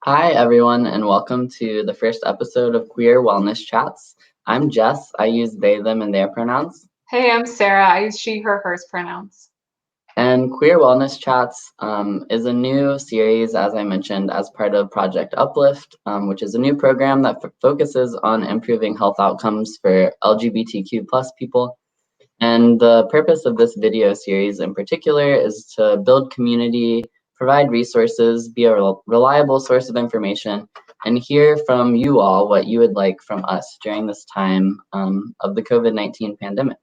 Hi, everyone, and welcome to the first episode of Queer Wellness Chats. I'm Jess. I use they, them, and their pronouns. Hey, I'm Sarah. I use she, her, hers pronouns. And Queer Wellness Chats is a new series, as I mentioned, as part of Project Uplift, which is a new program that focuses on improving health outcomes for LGBTQ plus people. And the purpose of this video series in particular is to build community, provide resources, be a reliable source of information, and hear from you all what you would like from us during this time of the COVID-19 pandemic.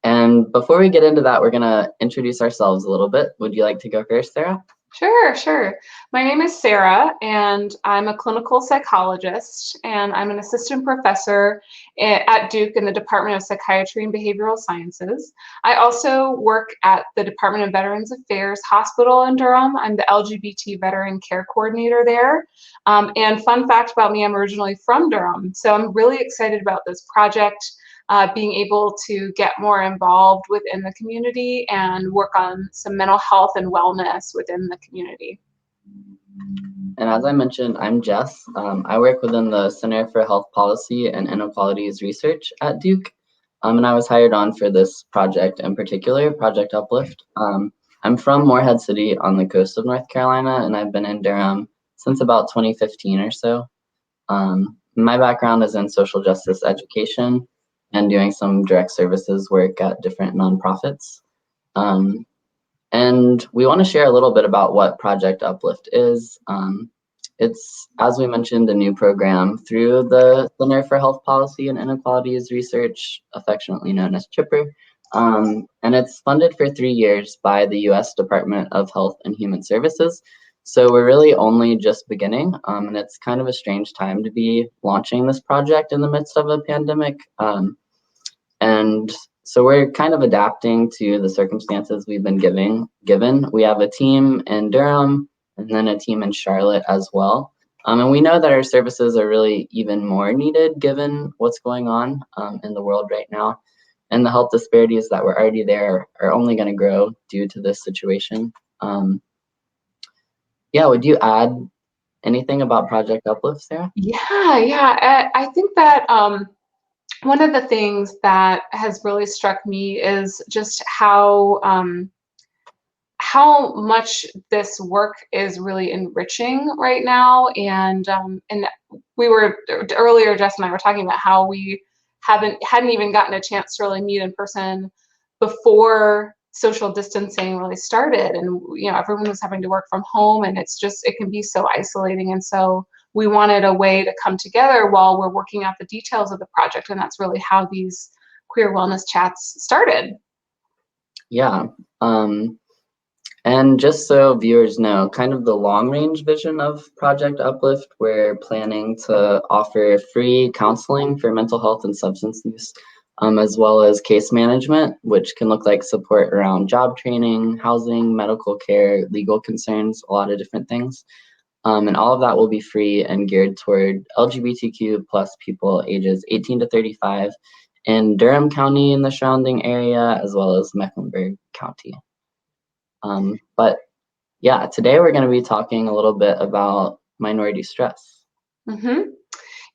And before we get into that, we're going to introduce ourselves a little bit. Would you like to go first, Sarah? Sure. My name is Sarah, and I'm a clinical psychologist, and I'm an assistant professor at Duke in the Department of Psychiatry and Behavioral Sciences. I also work at the Department of Veterans Affairs Hospital in Durham. I'm the LGBT Veteran Care Coordinator there. And fun fact about me, I'm originally from Durham, so I'm really excited about this project. Being able to get more involved within the community and work on some mental health and wellness within the community. And as I mentioned, I'm Jess. I work within the Center for Health Policy and Inequalities Research at Duke. And I was hired on for this project in particular, Project Uplift. I'm from Morehead City on the coast of North Carolina, and I've been in Durham since about 2015 or so. My background is in social justice education and doing some direct services work at different nonprofits. And we want to share a little bit about what Project Uplift is. It's, as we mentioned, a new program through the Center for Health Policy and Inequalities Research, affectionately known as CHIPR. And it's funded for 3 years by the US Department of Health and Human Services. So we're really only just beginning, and it's kind of a strange time to be launching this project in the midst of a pandemic. And so we're kind of adapting to the circumstances we've been given. We have a team in Durham and then a team in Charlotte as well. And we know that our services are really even more needed given what's going on in the world right now. And the health disparities that were already there are only going to grow due to this situation. Would you add anything about Project Uplift, Sarah? Yeah. I think that one of the things that has really struck me is just how much this work is really enriching right now. And we were earlier, Jess and I were talking about how we hadn't even gotten a chance to really meet in person before social distancing really started, and everyone was having to work from home, and it can be so isolating. And so we wanted a way to come together while we're working out the details of the project, and that's really how these queer wellness chats started. Yeah. And just so viewers know, kind of the long-range vision of Project Uplift, we're planning to offer free counseling for mental health and substance use, as well as case management, which can look like support around job training, housing, medical care, legal concerns, a lot of different things. And all of that will be free and geared toward LGBTQ plus people ages 18 to 35 in Durham County and the surrounding area, as well as Mecklenburg County. But yeah, today we're going to be talking a little bit about minority stress. Mm-hmm.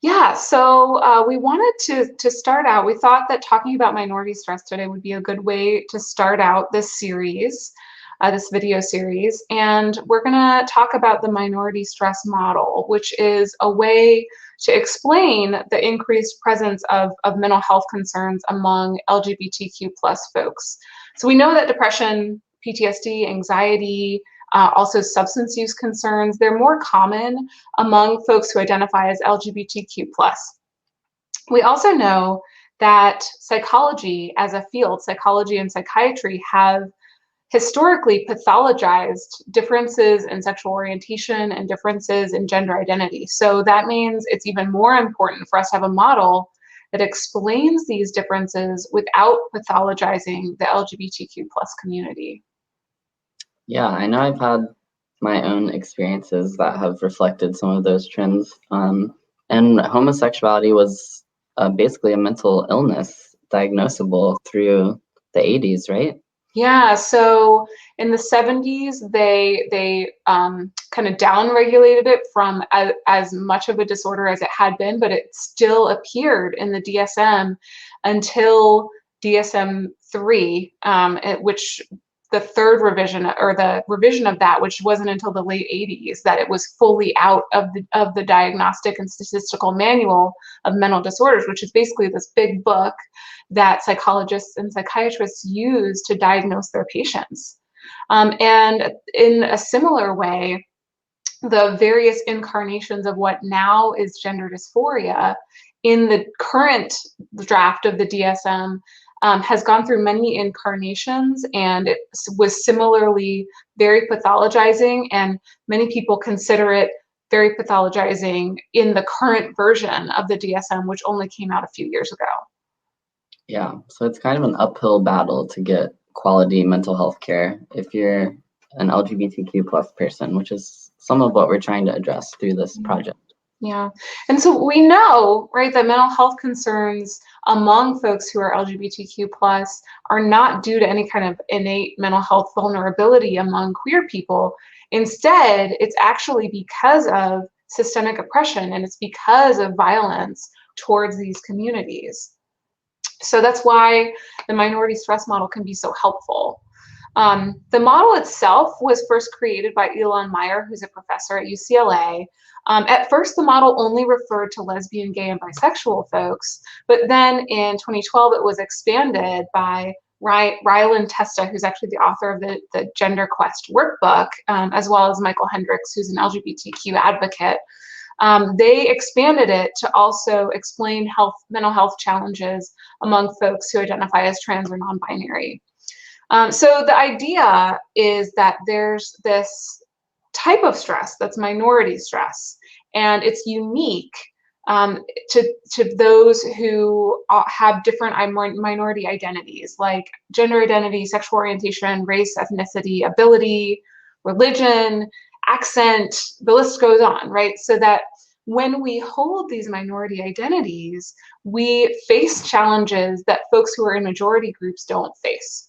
Yeah, so we wanted to start out, we thought that talking about minority stress today would be a good way to start out this series, this video series. And we're going to talk about the minority stress model, which is a way to explain the increased presence of mental health concerns among LGBTQ plus folks. So we know that depression, PTSD, anxiety, also substance use concerns, they're more common among folks who identify as LGBTQ+. We also know that psychology as a field, psychology and psychiatry, have historically pathologized differences in sexual orientation and differences in gender identity. So that means it's even more important for us to have a model that explains these differences without pathologizing the LGBTQ+ community. Yeah, I know I've had my own experiences that have reflected some of those trends. And homosexuality was basically a mental illness diagnosable through the 80s, right? Yeah, so in the 70s, they kind of down-regulated it from as much of a disorder as it had been, but it still appeared in the DSM until DSM-3, which the third revision or the revision of that, which wasn't until the late 80s that it was fully out of the Diagnostic and Statistical Manual of Mental Disorders, which is basically this big book that psychologists and psychiatrists use to diagnose their patients. And in a similar way, the various incarnations of what now is gender dysphoria in the current draft of the DSM has gone through many incarnations, and it was similarly very pathologizing, and many people consider it very pathologizing in the current version of the DSM, which only came out a few years ago. Yeah, so it's kind of an uphill battle to get quality mental health care if you're an LGBTQ plus person, which is some of what we're trying to address through this project. Yeah, and so we know, right, that mental health concerns among folks who are LGBTQ plus are not due to any kind of innate mental health vulnerability among queer people. Instead, it's actually because of systemic oppression, and it's because of violence towards these communities. So that's why the minority stress model can be so helpful. The model itself was first created by Elon Meyer, who's a professor at UCLA. At first, the model only referred to lesbian, gay, and bisexual folks, but then in 2012, it was expanded by Rylan Testa, who's actually the author of the Gender Quest workbook, as well as Michael Hendricks, who's an LGBTQ advocate. They expanded it to also explain mental health challenges among folks who identify as trans or non-binary. So the idea is that there's this type of stress that's minority stress, and it's unique to those who have different minority identities, like gender identity, sexual orientation, race, ethnicity, ability, religion, accent, the list goes on, right? So that when we hold these minority identities, we face challenges that folks who are in majority groups don't face.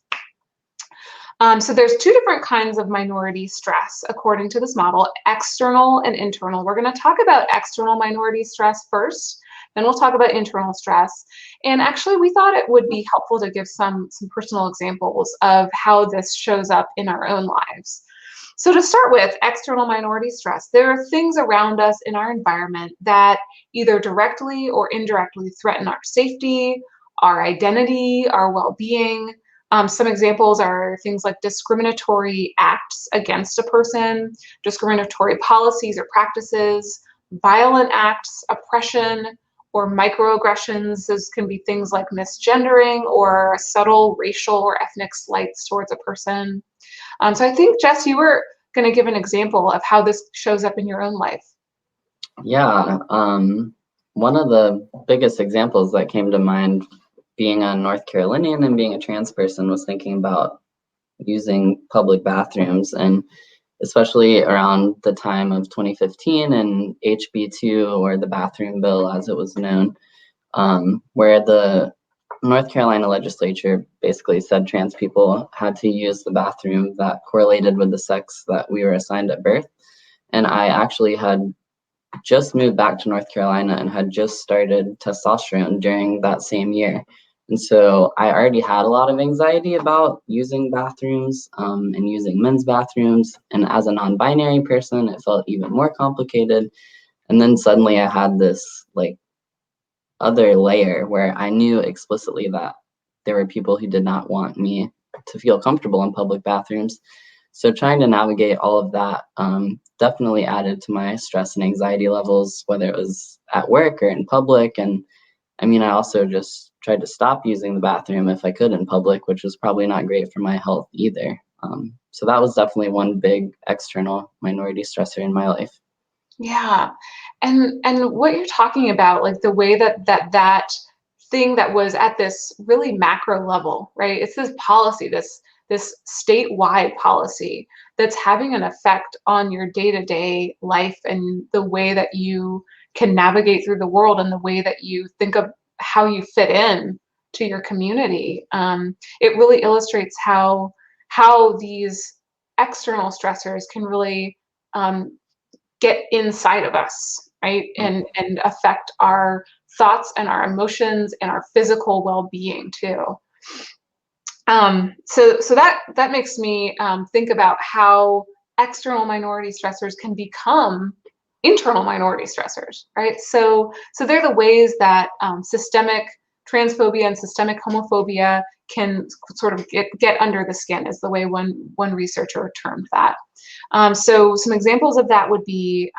So there's two different kinds of minority stress according to this model, external and internal. We're going to talk about external minority stress first, then we'll talk about internal stress. And actually, we thought it would be helpful to give some personal examples of how this shows up in our own lives. So to start with, external minority stress, there are things around us in our environment that either directly or indirectly threaten our safety, our identity, our well-being. Some examples are things like discriminatory acts against a person, discriminatory policies or practices, violent acts, oppression, or microaggressions. Those can be things like misgendering or subtle racial or ethnic slights towards a person. So I think, Jess, you were going to give an example of how this shows up in your own life. Yeah, one of the biggest examples that came to mind being a North Carolinian and being a trans person was thinking about using public bathrooms, and especially around the time of 2015 and HB2, or the bathroom bill as it was known, where the North Carolina legislature basically said trans people had to use the bathroom that correlated with the sex that we were assigned at birth. And I actually had just moved back to North Carolina and had just started testosterone during that same year. And so I already had a lot of anxiety about using bathrooms and using men's bathrooms. And as a non-binary person, it felt even more complicated. And then suddenly I had this like other layer where I knew explicitly that there were people who did not want me to feel comfortable in public bathrooms. So trying to navigate all of that definitely added to my stress and anxiety levels, whether it was at work or in public. And I mean, I also just tried to stop using the bathroom if I could in public, which was probably not great for my health either. So that was definitely one big external minority stressor in my life. Yeah, and what you're talking about, like the way that thing that was at this really macro level, right? It's this policy, this statewide policy that's having an effect on your day-to-day life and the way that you can navigate through the world and the way that you think of how you fit in to your community. It really illustrates how these external stressors can really get inside of us, right? And affect our thoughts and our emotions and our physical well-being too. So that makes me think about how external minority stressors can become internal minority stressors, right? So they're the ways that systemic transphobia and systemic homophobia can sort of get under the skin, is the way one researcher termed that. So some examples of that would be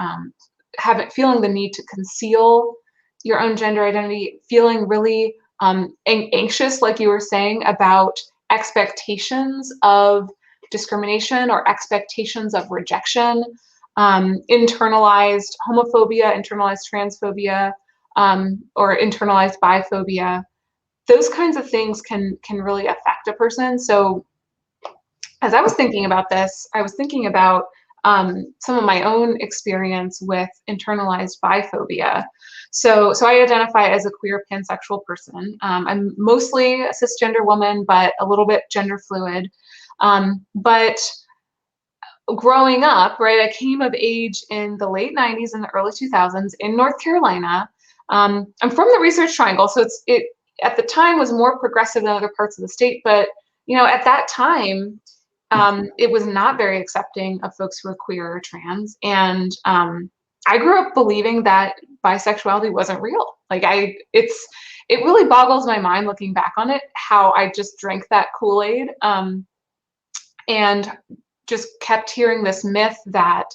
feeling the need to conceal your own gender identity, feeling really anxious, like you were saying, about expectations of discrimination or expectations of rejection, internalized homophobia, internalized transphobia, or internalized biphobia. Those kinds of things can really affect a person. So as I was thinking about this, I was thinking about some of my own experience with internalized biphobia. So I identify as a queer pansexual person. I'm mostly a cisgender woman, but a little bit gender fluid. But growing up, right, I came of age in the late 90s and the early 2000s in North Carolina. I'm from the Research Triangle, so it at the time was more progressive than other parts of the state, but at that time, it was not very accepting of folks who were queer or trans. And I grew up believing that bisexuality wasn't real. Like it really boggles my mind looking back on it, how I just drank that Kool-Aid and just kept hearing this myth that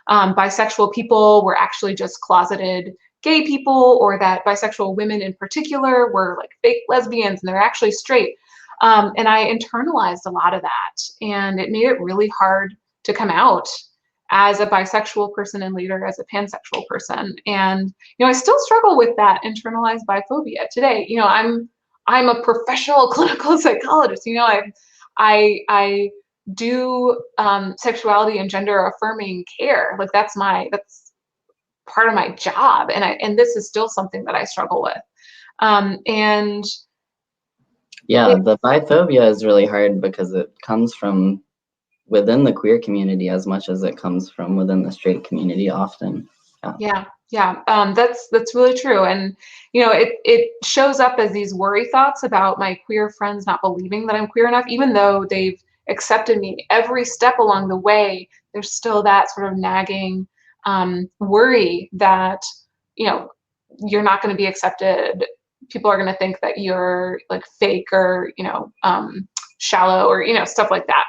bisexual people were actually just closeted gay people, or that bisexual women in particular were like fake lesbians and they're actually straight. And I internalized a lot of that, and it made it really hard to come out as a bisexual person and later as a pansexual person. And I still struggle with that internalized biphobia today. I'm a professional clinical psychologist. I do sexuality and gender affirming care. Like that's part of my job, and this is still something that I struggle with. And yeah, the biphobia is really hard because it comes from within the queer community as much as it comes from within the straight community often. Yeah. That's really true. And it shows up as these worry thoughts about my queer friends not believing that I'm queer enough, even though they've accepted me every step along the way. There's still that sort of nagging worry that you're not going to be accepted. People are going to think that you're like fake or shallow or stuff like that.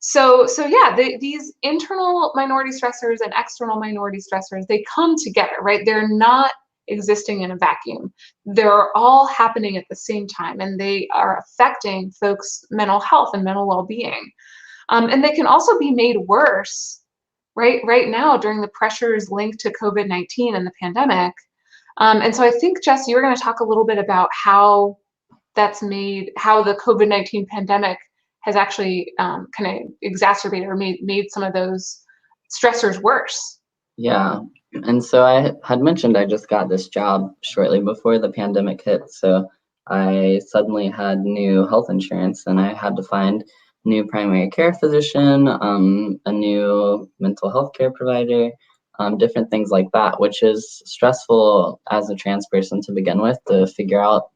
So yeah, these internal minority stressors and external minority stressors, they come together, right? They're not existing in a vacuum. They're all happening at the same time, and they are affecting folks' mental health and mental well-being. And they can also be made worse, right now during the pressures linked to COVID-19 and the pandemic. And so I think, Jess, you were going to talk a little bit about how the COVID-19 pandemic has actually kind of exacerbated or made some of those stressors worse. Yeah, and so I had mentioned I just got this job shortly before the pandemic hit, so I suddenly had new health insurance, and I had to find a new primary care physician, a new mental health care provider, different things like that, which is stressful as a trans person to begin with, to figure out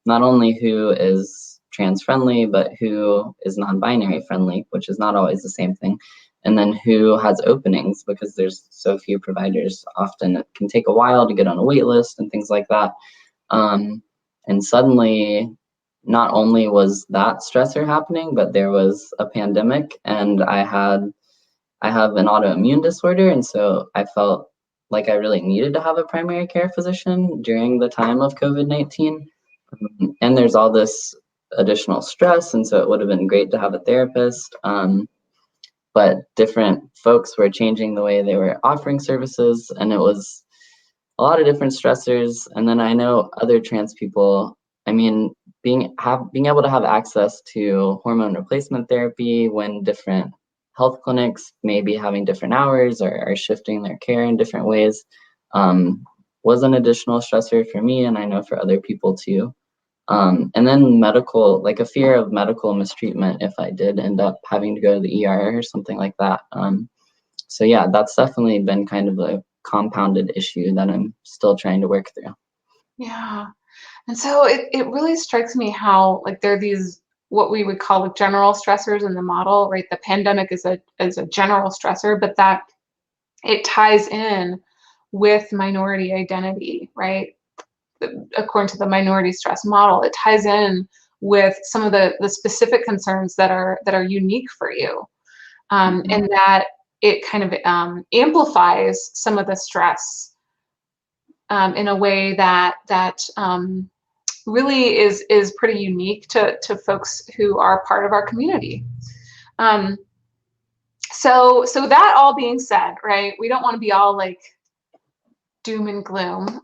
not only who is trans friendly, but who is non-binary friendly, which is not always the same thing. And then who has openings, because there's so few providers. Often it can take a while to get on a wait list and things like that. And suddenly, not only was that stressor happening, but there was a pandemic, and I have an autoimmune disorder. And so I felt like I really needed to have a primary care physician during the time of COVID-19. And there's all this additional stress, and so it would have been great to have a therapist, but different folks were changing the way they were offering services, and it was a lot of different stressors. And then I know other trans people, I mean, being able to have access to hormone replacement therapy when different health clinics may be having different hours or are shifting their care in different ways, was an additional stressor for me, and I know for other people too. And then medical, like a fear of medical mistreatment if I did end up having to go to the ER or something like that. So yeah, that's definitely been kind of a compounded issue that I'm still trying to work through. Yeah. And so it really strikes me how like there are these what we would call like general stressors in the model, right? The pandemic is a general stressor, but that it ties in with minority identity, right? According to the minority stress model, it ties in with some of the specific concerns that are unique for you, and that it kind of amplifies some of the stress in a way that really is pretty unique to folks who are part of our community. Um, so that all being said, right, we don't want to be all like doom and gloom.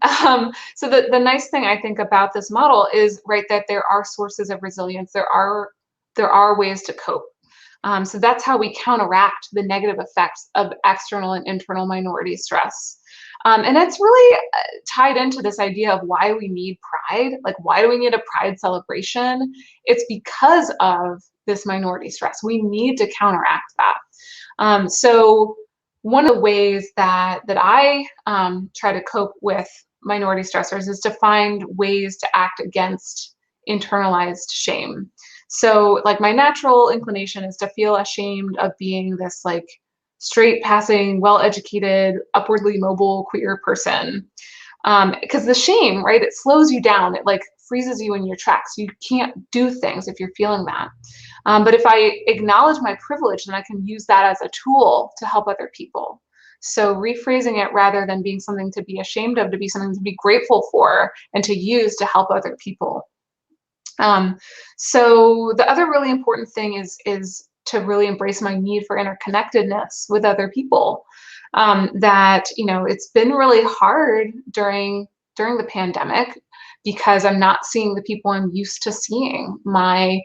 So the nice thing I think about this model is, right, that there are sources of resilience. There are ways to cope. So that's how we counteract the negative effects of external and internal minority stress. And it's really tied into this idea of why we need pride. Like, why do we need a pride celebration? It's because of this minority stress. We need to counteract that. So one of the ways that I try to cope with minority stressors is to find ways to act against internalized shame. So like my natural inclination is to feel ashamed of being this like straight passing, well-educated, upwardly mobile queer person. Because the shame, right, it slows you down. It like freezes you in your tracks. You can't do things if you're feeling that. But if I acknowledge my privilege, then I can use that as a tool to help other people. So rephrasing it rather than being something to be ashamed of, to be something to be grateful for and to use to help other people. So the other really important thing is to really embrace my need for interconnectedness with other people. That, you know, it's been really hard during the pandemic because I'm not seeing the people I'm used to seeing. My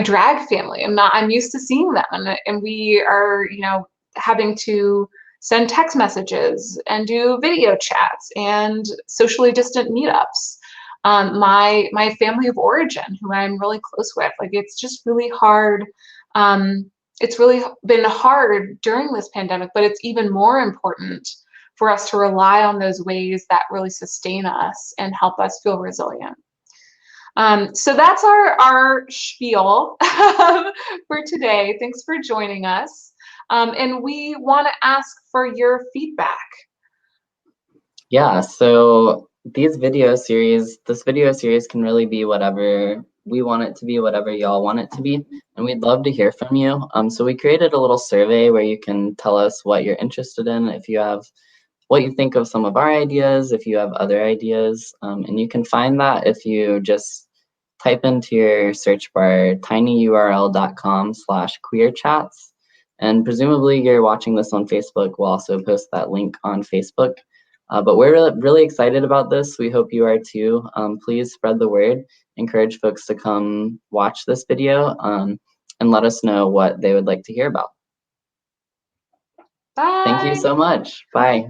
drag family, I'm used to seeing them, and we are, you know, having to send text messages and do video chats and socially distant meetups. My family of origin, who I'm really close with, like it's just really hard. It's really been hard during this pandemic, but it's even more important for us to rely on those ways that really sustain us and help us feel resilient. So that's our spiel for today. Thanks for joining us. And we want to ask for your feedback. Yeah, so this video series can really be whatever we want it to be, whatever y'all want it to be, and we'd love to hear from you. So we created a little survey where you can tell us what you're interested in, if you have what you think of some of our ideas, if you have other ideas, and you can find that if you just type into your search bar tinyurl.com/queerchats, and presumably you're watching this on Facebook. We'll also post that link on Facebook. But we're really excited about this. We hope you are too. Please spread the word. Encourage folks to come watch this video and let us know what they would like to hear about. Bye. Thank you so much. Bye.